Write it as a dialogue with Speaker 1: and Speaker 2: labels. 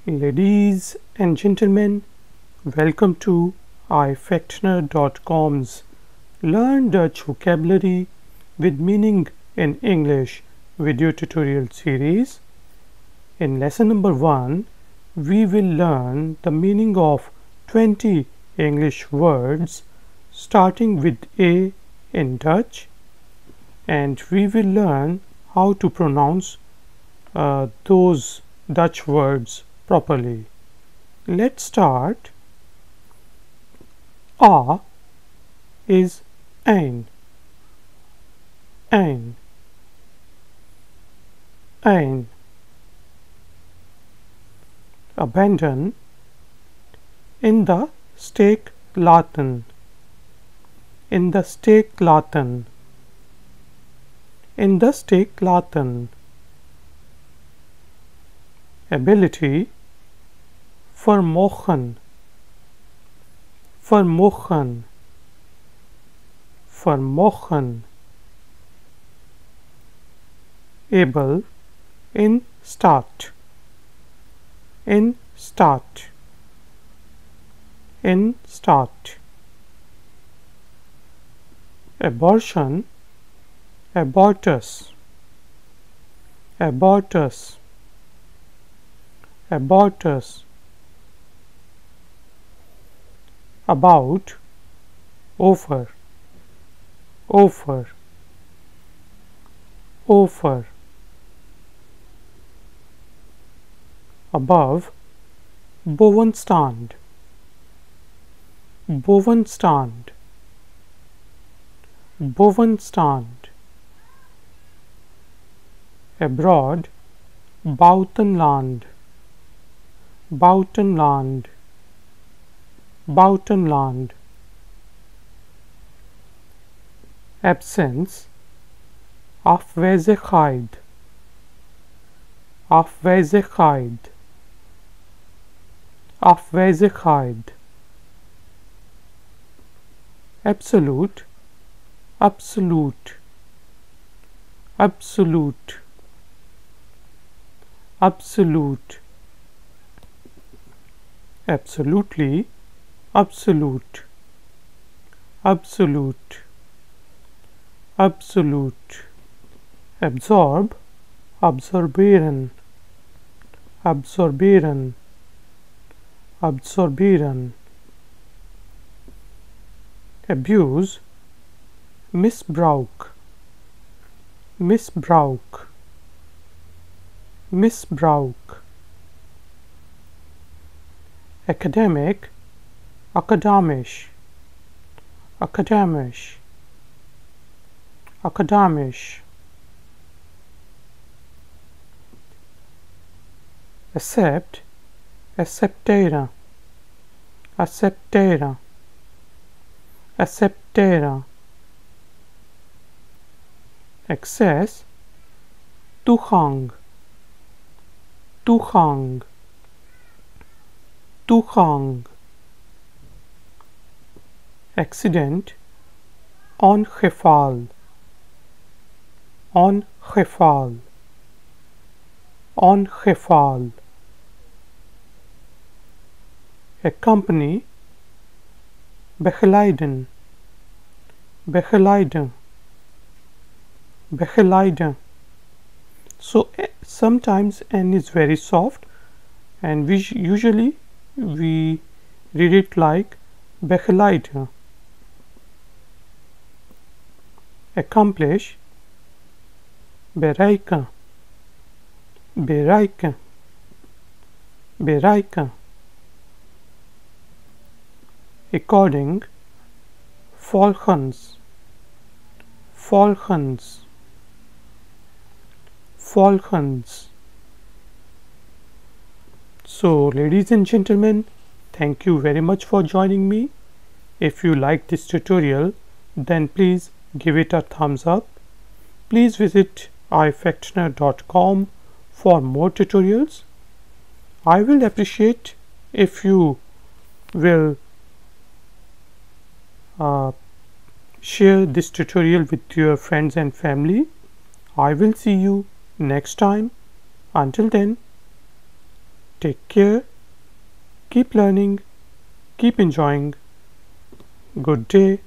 Speaker 1: Ladies and gentlemen, welcome to Ifactner.com's Learn Dutch Vocabulary with Meaning in English video tutorial series. In lesson number 1, we will learn the meaning of 20 English words starting with A in Dutch, and we will learn how to pronounce those Dutch words properly. Let's start. A is een. Een. Een. Abandon. In the steek, laten. In the steek, laten. In the steek, laten. Ability. Vermogen. Vermogen. Vermogen. Able. In staat. In staat. In staat. Abortion. Abortus. Abortus. Abortus. About. Over. Over. Over. Above. Bovenstaand. Bovenstaand. Bovenstaand. Abroad. Buitenland. Buitenland. Buitenland. Absence. Afwezigheid. Afwezigheid. Afwezigheid. Absolute. Absolute. Absolute. Absolute. Absolutely. Absolute. Absolute. Absolute. Absorb. Absorberen. Absorberen. Absorberen. Abuse. Misbruik. Misbruik. Misbruik. Academic. Academisch. Academisch. Academisch. Accept. Accepteren. Accepteren. Accepteren. Access. Toegang. Toegang. Toegang. Accident. Ongeval. Ongeval. Ongeval. Accompany. Begeleiden. Begeleiden. Begeleiden. So sometimes N is very soft, and usually we read it like begeleiden. Accomplish. Bereiken. Bereiken. Bereiken. According. Volgens. Volgens. Volgens. So, ladies and gentlemen, thank you very much for joining me. If you like this tutorial, then please give it a thumbs up. Please visit ifactner.com for more tutorials. I will appreciate if you will share this tutorial with your friends and family. I will see you next time. Until then, Take care, keep learning, keep enjoying. Good day.